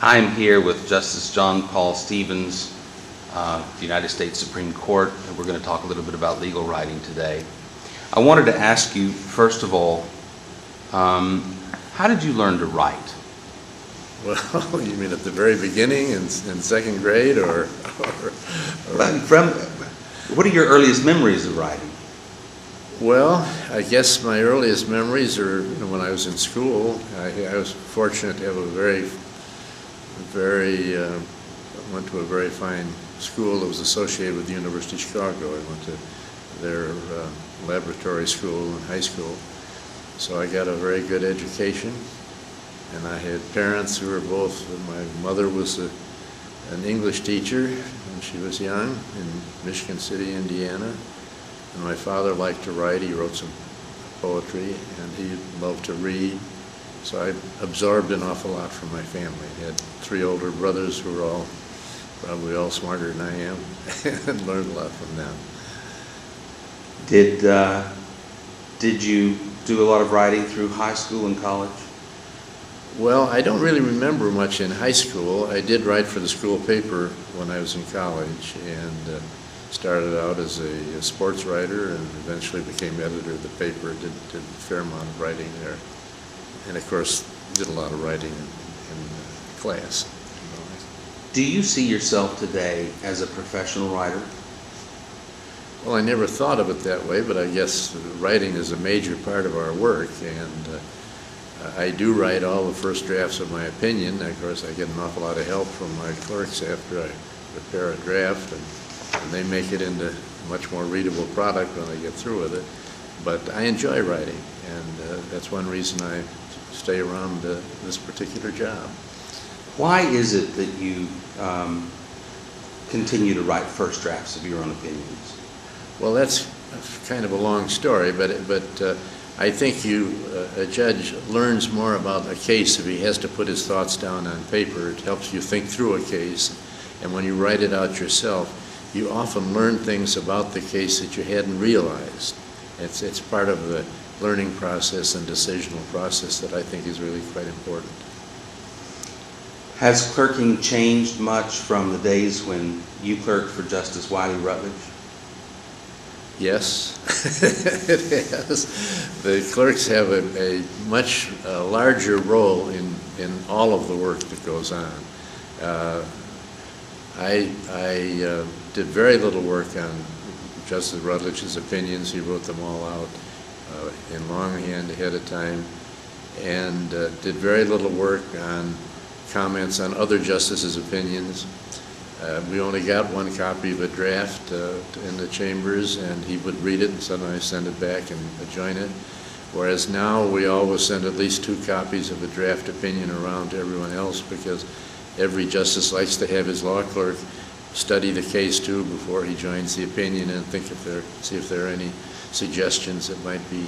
I'm here with Justice John Paul Stevens, the United States Supreme Court, and we're going to talk a little bit about legal writing today. I wanted to ask you, first of all, how did you learn to write? Well, you mean at the very beginning in second grade, or What are your earliest memories of writing? Well, I guess my earliest memories are when I was in school. I was fortunate to have went to a very fine school that was associated with the University of Chicago. I went to their laboratory school in high school. So I got a very good education, and I had parents who were both, my mother was an English teacher when she was young in Michigan City, Indiana, and my father liked to write. He wrote some poetry, and he loved to read. So I absorbed an awful lot from my family. I had 3 older brothers who were probably all smarter than I am, and learned a lot from them. Did you do a lot of writing through high school and college? Well, I don't really remember much in high school. I did write for the school paper when I was in college, and started out as a sports writer and eventually became editor of the paper. Did a fair amount of writing there. And of course, did a lot of writing in class. Do you see yourself today as a professional writer? Well, I never thought of it that way, but I guess writing is a major part of our work, and I do write all the first drafts of my opinion. Of course, I get an awful lot of help from my clerks after I prepare a draft, and they make it into a much more readable product when I get through with it. But I enjoy writing, and that's one reason I stay around this particular job. Why is it that you continue to write first drafts of your own opinions? Well, that's kind of a long story, but I think a judge learns more about a case if he has to put his thoughts down on paper. It helps you think through a case, and when you write it out yourself, you often learn things about the case that you hadn't realized. It's part of the learning process and decisional process that I think is really quite important. Has clerking changed much from the days when you clerked for Justice Wiley Rutledge? Yes, it has. The clerks have a much larger role in all of the work that goes on. I did very little work on Justice Rutledge's opinions. He wrote them all out in longhand ahead of time, and did very little work on comments on other justices' opinions. We only got one copy of a draft in the chambers, and he would read it and sometimes send it back and adjoin it. Whereas now we always send at least 2 copies of a draft opinion around to everyone else, because every justice likes to have his law clerk study the case too before he joins the opinion and see if there are any suggestions that might be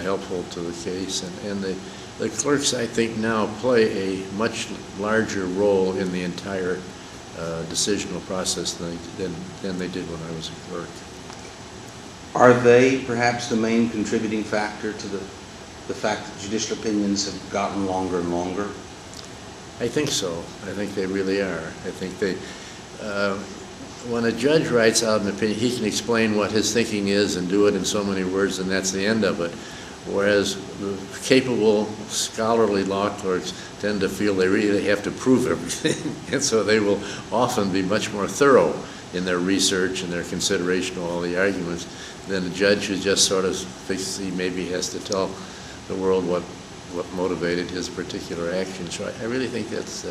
helpful to the case. And the clerks, I think, now play a much larger role in the entire decisional process than they did when I was a clerk. Are they perhaps the main contributing factor to the fact that judicial opinions have gotten longer and longer? I think so. I think they really are. I think when a judge writes out an opinion, he can explain what his thinking is and do it in so many words, and that's the end of it. Whereas the capable, scholarly law clerks tend to feel they really have to prove everything, and so they will often be much more thorough in their research and their consideration of all the arguments than a judge who just sort of thinks he maybe has to tell the world what motivated his particular action. So I really think that's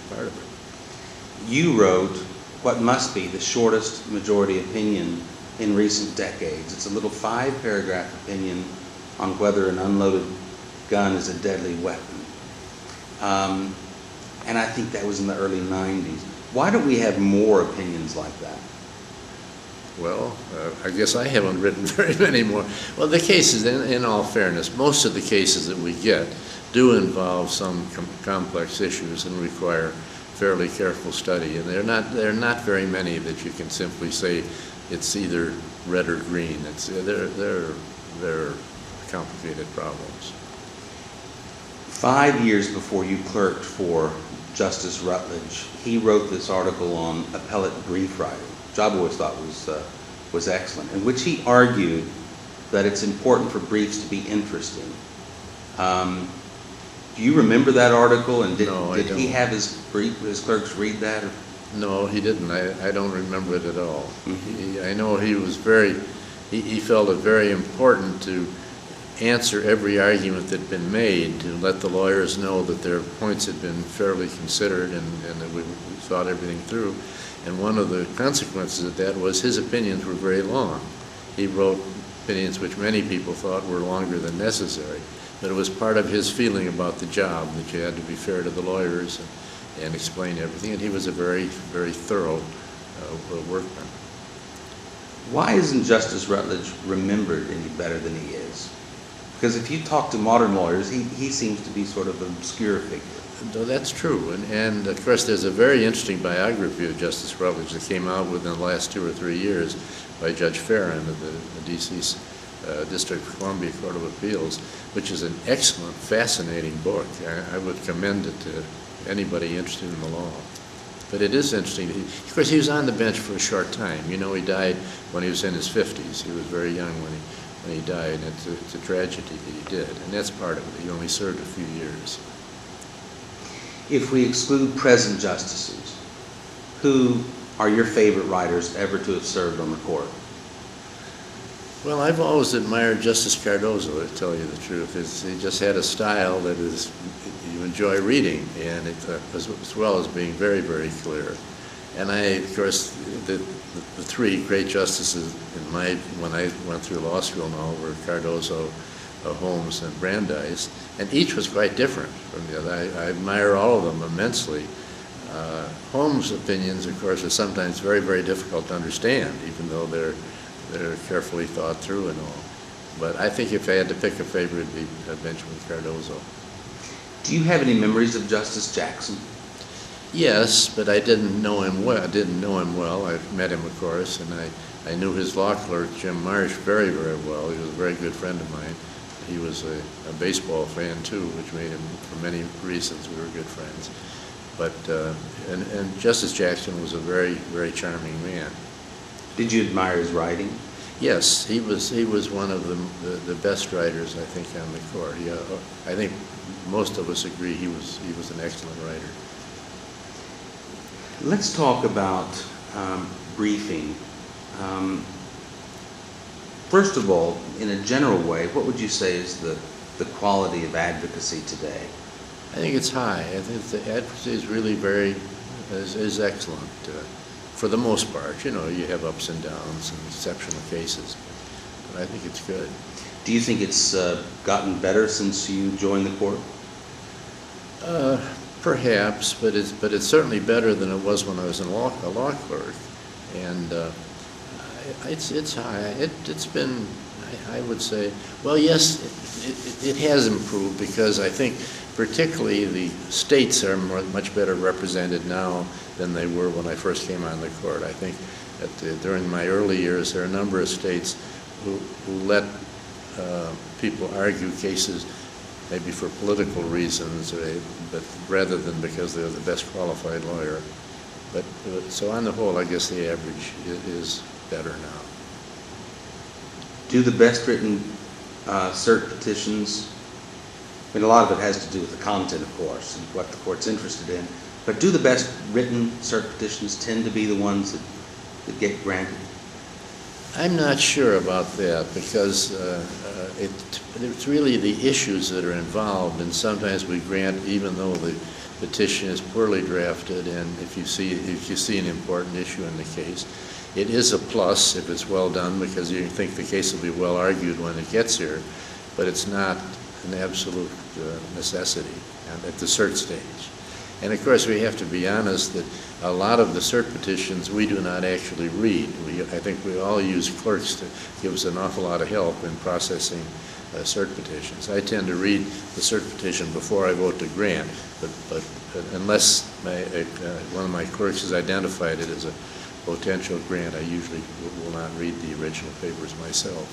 part of it. You wrote what must be the shortest majority opinion in recent decades. It's a little 5-paragraph opinion on whether an unloaded gun is a deadly weapon. And I think that was in the early 90s. Why don't we have more opinions like that? Well, I guess I haven't written very many more. Well, the cases, in all fairness, most of the cases that we get do involve some complex issues and require fairly careful study. And there are not very many that you can simply say it's either red or green. They're complicated problems. 5 years before you clerked for Justice Rutledge. He wrote this article on appellate brief writing, which I always thought was excellent, in which he argued that it's important for briefs to be interesting. Do you remember that article? And No, I did he don't. have his clerks read that? Or? No, he didn't. I don't remember it at all. Mm-hmm. I know he was he felt it very important to answer every argument that had been made, to let the lawyers know that their points had been fairly considered and that we thought everything through. And one of the consequences of that was his opinions were very long. He wrote opinions which many people thought were longer than necessary, but it was part of his feeling about the job that you had to be fair to the lawyers and explain everything, and he was a very, very thorough workman. Why isn't Justice Rutledge remembered any better than he is? Because if you talk to modern lawyers, he seems to be sort of an obscure figure. No, that's true, and of course there's a very interesting biography of Justice Rutledge that came out within the last 2 or 3 years by Judge Farron of the D.C. District of Columbia Court of Appeals, which is an excellent, fascinating book. I would commend it to anybody interested in the law. But it is interesting. Of course, he was on the bench for a short time. You know, he died when he was in his 50s. He was very young when he died, and it's a tragedy that he did, and that's part of it. He only served a few years. If we exclude present justices, who are your favorite writers ever to have served on the court? Well, I've always admired Justice Cardozo, to tell you the truth. He just had a style that you enjoy reading, and as well as being very, very clear. And of course, the three great justices when I went through law school now were Cardozo, Holmes, and Brandeis, and each was quite different from the other. I admire all of them immensely. Holmes' opinions, of course, are sometimes very, very difficult to understand, even though they're carefully thought through and all. But I think if I had to pick a favorite, it'd be Benjamin Cardozo. Do you have any memories of Justice Jackson? Yes, but I didn't know him well. I met him, of course, and I knew his law clerk, Jim Marsh, very, very well. He was a very good friend of mine. He was a baseball fan, too, which made him, for many reasons, we were good friends. But, and Justice Jackson was a very, very charming man. Did you admire his writing? Yes, he was one of the best writers, I think, on the court. I think most of us agree he was an excellent writer. Let's talk about briefing. First of all, in a general way, what would you say is the quality of advocacy today? I think it's high. I think the advocacy is really is excellent. For the most part, you know, you have ups and downs and exceptional cases, but I think it's good. Do you think it's gotten better since you joined the court? Perhaps, but it's certainly better than it was when I was a law clerk, and it's high. It's been, I would say, well, yes, it has improved, because I think particularly the states are much better represented now than they were when I first came on the court. I think that during my early years, there are a number of states who let people argue cases maybe for political reasons, but rather than because they're the best qualified lawyer. But so on the whole, I guess the average is better now. Do the best written cert petitions, I mean, a lot of it has to do with the content, of course, and what the court's interested in, but do the best written cert petitions tend to be the ones that get granted? I'm not sure about that, because it's really the issues that are involved, and sometimes we grant even though the petition is poorly drafted, and if you see an important issue in the case, it is a plus if it's well done, because you think the case will be well argued when it gets here, but it's not an absolute necessity at the cert stage. And of course, we have to be honest that a lot of the cert petitions we do not actually read. I think we all use clerks to give us an awful lot of help in processing cert petitions. I tend to read the cert petition before I vote to grant, but unless one of my clerks has identified it as a potential grant, I usually will not read the original papers myself.